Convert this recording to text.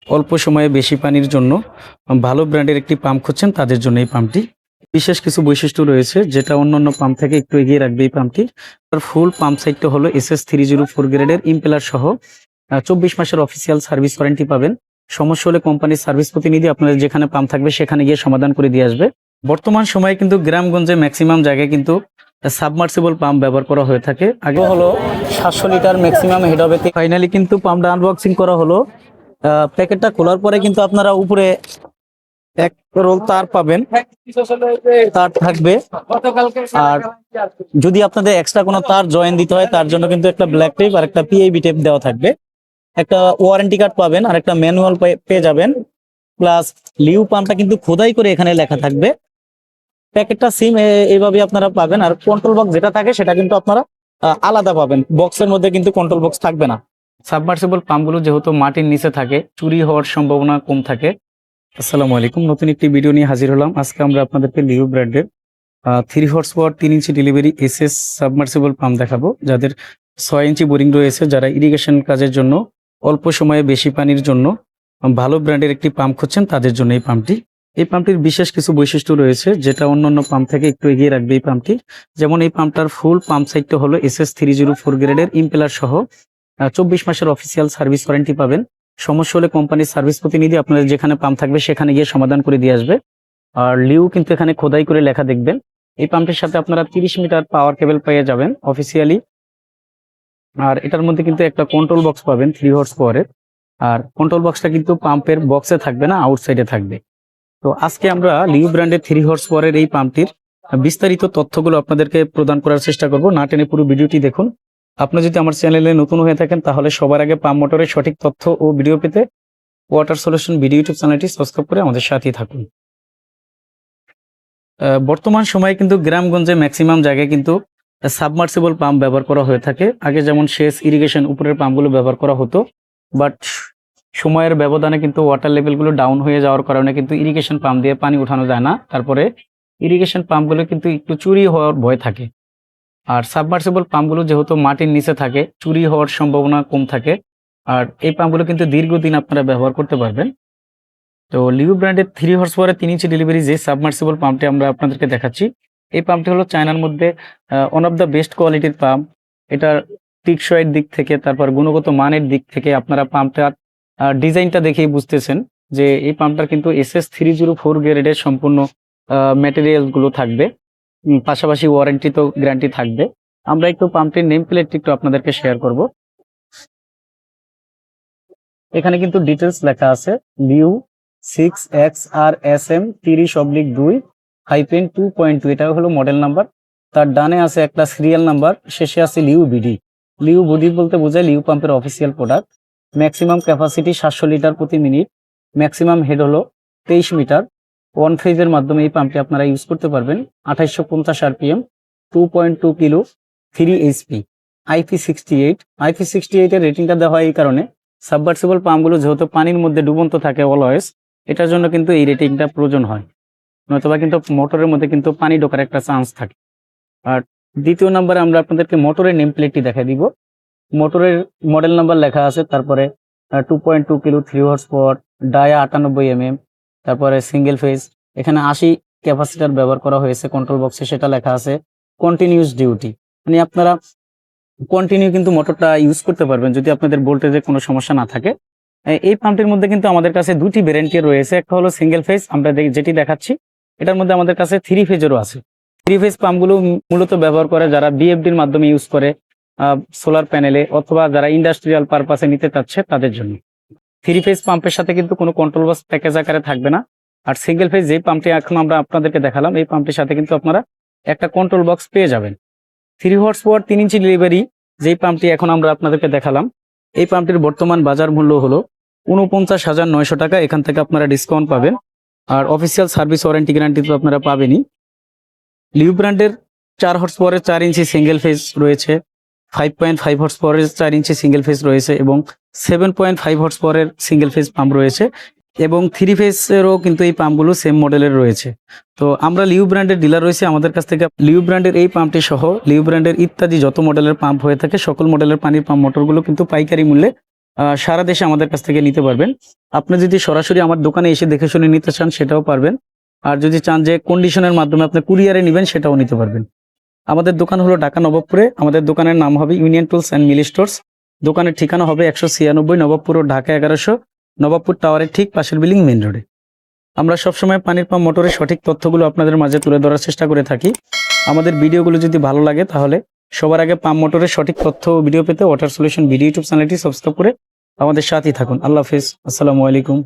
অল্প সময়ে বেশি পানির জন্য ভালো ব্র্যান্ডের একটি পাম্প খুঁজছেন তাদের জন্য এই পাম্পটি। বিশেষ কিছু বৈশিষ্ট্য রয়েছে যেটা অন্যান্য পাম্প থেকে একটু এগিয়ে রাখবে এই পাম্পটি। তার ফুল পাম্প সাইডটা হলো SS304 গ্রেডের ইম্পেলার সহ 24 মাসের অফিসিয়াল সার্ভিস ওয়ারেন্টি পাবেন। সমস্যা হলে কোম্পানির সার্ভিস প্রতিনিধি আপনাদের যেখানে পাম্প থাকবে সেখানে গিয়ে সমাধান করে দিয়ে আসবে। বর্তমান সময়ে কিন্তু গ্রামগঞ্জে ম্যাক্সিমাম জায়গায় কিন্তু সাবমার্সিবল পাম্প ব্যবহার করা হয়ে থাকে। আগে হলো 700 লিটার ম্যাক্সিমাম হেড হবে। ফাইনালি কিন্তু পাম্পটা আনবক্সিং করা হলো। প্যাকেটটা খোলার পরে কিন্তু আপনারা উপরে এক রোল তার পাবেন, তার থাকবে। আর যদি আপনাদের এক্সট্রা কোনো তার জয়েন দিতে হয় তার জন্য কিন্তু একটা ব্ল্যাক টেপ আর একটা পিআইবি টেপ দেওয়া থাকবে। একটা ওয়ারেন্টি কার্ড পাবেন আর একটা ম্যানুয়াল পেয়ে যাবেন। প্লাস লিউ পাম্পটা কিন্তু খোদাই করে এখানে লেখা থাকবে। প্যাকেটটা সিম এইভাবে আপনারা পাবেন। আর কন্ট্রোল বক্স যেটা থাকে সেটা কিন্তু আপনারা আলাদা পাবেন। বক্সের মধ্যে কিন্তু কন্ট্রোল বক্স থাকবে না। সাবমার্সিবল পাম্পগুলো যেহেতু মাটির নিচে থাকে, চুরি হওয়ার সম্ভাবনা কম থাকে। আসসালামু আলাইকুম, নতুন একটি ভিডিও নিয়ে হাজির হলাম। আজকে আমরা আপনাদেরকে লিউ ব্র্যান্ডের 3 হর্স পাওয়ার 3 ইঞ্চি ডেলিভারি এসএস সাবমার্সিবল পাম্প দেখাবো, যাদের 6 ইঞ্চি বোরিং রয়েছে। যারা ইরিগেশন কাজের জন্য অল্প সময়ে বেশি পানির জন্য ভালো ব্র্যান্ডের একটি পাম্প খুঁজছেন তাদের জন্য এই পাম্পটি। এই পাম্পটির বিশেষ কিছু বৈশিষ্ট্য রয়েছে যেটা অন্যান্য পাম্প থেকে একটু এগিয়ে রাখবে এই পাম্পটি। যেমন এই পাম্পটার ফুল পাম্প সাইডটা হলো SS304 গ্রেডের ইম্পেলার সহ 24 মাসের অফিসিয়াল সার্ভিস ওয়ারেন্টি পাবেন। সমস্যা হলে কোম্পানির সার্ভিস প্রতিনিধি আপনাদের যেখানে পাম্প থাকবে সেখানে গিয়ে সমাধান করে দিয়ে আসবে। আর লিউ কিন্তু এখানে খোদাই করে লেখা দেখবেন। এই পাম্পটির সাথে আপনারা 30 মিটার পাওয়ার কেবল পেয়ে যাবেন অফিসিয়ালি। আর এটার মধ্যে কিন্তু একটা কন্ট্রোল বক্স পাবেন 3 হর্স পাওয়ারের। আর কন্ট্রোল বক্সটা কিন্তু পাম্পের বক্সে থাকবে না, আউটসাইডে থাকবে। তো আজকে আমরা লিউ ব্র্যান্ডের 3 হর্স পাওয়ারের এই পাম্পটির বিস্তারিত তথ্যগুলো আপনাদেরকে প্রদান করার চেষ্টা করব। না টেনে পুরো ভিডিওটি দেখুন। আপনি যদি আমার চ্যানেলে নতুন হয়ে থাকেন তাহলে সবার আগে পাম্প মোটরের সঠিক তথ্য ও ভিডিও পেতে ওয়াটার সলিউশন ভিডিও ইউটিউব চ্যানেলটি সাবস্ক্রাইব করে আমাদের সাথেই থাকুন। বর্তমান সময়ে কিন্তু গ্রামগঞ্জে ম্যাক্সিমাম জায়গায় কিন্তু সাবমার্সিবল পাম্প ব্যবহার করা হয়ে থাকে। আগে যেমন সেচ ইরিগেশন উপরের পাম্পগুলো ব্যবহার করা হতো, বাট সময়ের ব্যবধানে কিন্তু ওয়াটার লেভেলগুলো ডাউন হয়ে যাওয়ার কারণে কিন্তু ইরিগেশন পাম্প দিয়ে পানি উঠানো যায় না। তারপরে ইরিগেশন পাম্পগুলো কিন্তু একটু চুরি হওয়ার ভয় থাকে। আর সাবমার্সিবল পাম্পগুলো যেহেতু মাটির নিচে থাকে, চুরি হওয়ার সম্ভাবনা কম থাকে। আর এই পাম্পগুলো কিন্তু দীর্ঘদিন আপনারা ব্যবহার করতে পারবেন। তো লিউ ব্র্যান্ডের 3 হর্স পাওয়ারের 3 ইঞ্চি ডেলিভারি যে সাবমার্সিবল পাম্পটি আমরা আপনাদেরকে দেখাচ্ছি, এই পাম্পটি হলো চায়নার মধ্যে ওয়ান অফ দ্য বেস্ট কোয়ালিটির পাম্প। এটার টিকসইয়ের দিক থেকে, তারপর গুণগত মানের দিক থেকে আপনারা পাম্পটার ডিজাইনটা দেখেই বুঝতেছেন যে এই পাম্পটার কিন্তু SS304 গ্রেডের সম্পূর্ণ ম্যাটেরিয়ালগুলো থাকবে। পাশাপাশি ওয়ারেন্টি তো গ্যারান্টি থাকবে। আমরা একটু পাম্পটির নেম প্লেটটি একটু আপনাদেরকে শেয়ার করব। এখানে কিন্তু ডিটেলস লেখা আছে লিউ 6XRSM 30/2-2.2, এটা হলো মডেল নাম্বার। তার ডানে আছে একটা সিরিয়াল নাম্বার, শেষে আছে লিউ বিডি। লিউ বিডি বলতে বোঝায় লিউ পাম্পের official product. Maximum capacity 700 litre প্রতি মিনিট। ম্যাক্সিমাম হেড হলো 23 মিটার। ওয়ান ফেজের মাধ্যমে এই পাম্পটি আপনারা ইউজ করতে পারবেন। 2850 RPM, 2.2 কিলো, 3 HP, IP68 এর রেটিংটা দেওয়া হয় এই কারণে, সাবমার্সিবল পাম্পগুলো যেহেতু পানির মধ্যে ডুবন্ত থাকে অলওয়েজ, এটার জন্য কিন্তু এই রেটিংটা প্রয়োজন হয়। নয়তোবা কিন্তু মোটরের মধ্যে কিন্তু পানি ঢোকার একটা চান্স থাকে। আর দ্বিতীয় নাম্বারে আমরা আপনাদেরকে মোটরের নেম প্লেটটি দেখা দিব। মোটরের মডেল নাম্বার লেখা আছে, তারপরে 2.2 kilo, 3 horse power, dia 98 mm, তারপরে সিঙ্গেল ফেজ। এখানে 80 ক্যাপাসিটার ব্যবহার করা হয়েছে কন্ট্রোল বক্সে, সেটা লেখা আছে কন্টিনিউস ডিউটি। মানে আপনারা কন্টিনিউ কিন্তু মোটরটা ইউজ করতে পারবেন যদি আপনাদের ভোল্টেজে কোনো সমস্যা না থাকে। এই পাম্পটির মধ্যে কিন্তু আমাদের কাছে দুটি ভ্যারিয়েন্ট রয়েছে। একটা হলো সিঙ্গেল ফেজ, আমরা যেটি দেখাচ্ছি। এটার মধ্যে আমাদের কাছে 3 ফেজেরও আছে। 3 ফেজ পাম্পগুলো মূলত ব্যবহার করে যারা বিএফডির মাধ্যমে ইউজ করে সোলার প্যানেলে, অথবা যারা ইন্ডাস্ট্রিয়াল পারপাসে নিতে চাচ্ছে তাদের জন্য। 3 ফেজ পাম্পের সাথে কিন্তু কোনো কন্ট্রোল বক্স প্যাকেজ আকারে থাকবে না। আর সিঙ্গেল ফেজ যে পাম্পটি এখন আমরা আপনাদেরকে দেখালাম, এই পাম্পটির সাথে কিন্তু আপনারা একটা কন্ট্রোল বক্স পেয়ে যাবেন। 3 হর্স পাওয়ার 3 ইঞ্চি ডেলিভারি যেই পাম্পটি এখন আমরা আপনাদেরকে দেখালাম, এই পাম্পটির বর্তমান বাজার মূল্য হলো 49,900 টাকা। এখান থেকে আপনারা ডিসকাউন্ট পাবেন। আর অফিসিয়াল সার্ভিস ওয়ারেন্টি গ্যারান্টি তো আপনারা পাবেনই। লিউ ব্র্যান্ডের 4 হর্স পাওয়ারের 4 ইঞ্চি সিঙ্গেল ফেজ রয়েছে, 5.5 হর্স পাওয়ারের 4 ইঞ্চি সিঙ্গেল ফেজ রয়েছে, এবং 7.5 হর্স পাওয়ারের সিঙ্গেল ফেজ পাম্প রয়েছে, এবং 3 ফেজেরও কিন্তু এই পাম্পগুলো সেম মডেলের রয়েছে। তো আমরা লিউ ব্র্যান্ডের ডিলার রয়েছে, আমাদের কাছ থেকে লিউ ব্র্যান্ডের এই পাম্পটি সহ লিউ ব্র্যান্ডের ইত্যাদি যত মডেলের পাম্প হয়ে থাকে সকল মডেলের পানির পাম্প মোটরগুলো কিন্তু পাইকারি মূল্যে সারা দেশে আমাদের কাছ থেকে নিতে পারবেন। আপনি যদি সরাসরি আমার দোকানে এসে দেখে শুনে নিতে চান সেটাও পারবেন, আর যদি চান যে কন্ডিশনের মাধ্যমে আপনি কুরিয়ারে নেবেন সেটাও নিতে পারবেন। আমাদের দোকান হলো ঢাকা নবাবপুরে। আমাদের দোকানের নাম হবে union tools and mill stores. দোকানের ঠিকানা হবে 196 নবাবপুর রোড, ঢাকা 1100, নবাবপুর টাওয়ারের ঠিক পাশের বিল্ডিং, মেইন রোডে। আমরা সবসময় পানির পাম্প মোটরের সঠিক তথ্যগুলো আপনাদের মাঝে তুলে ধরার চেষ্টা করে থাকি। আমাদের ভিডিওগুলো যদি ভালো লাগে তাহলে সবার আগে পাম্প মোটরের সঠিক তথ্য ও ভিডিও পেতে ওয়াটার সলিউশন ভিডিও ইউটিউব চ্যানেলটি সাবস্ক্রাইব করে আমাদের সাথেই থাকুন। আল্লাহ হাফেজ, আসসালামু আলাইকুম।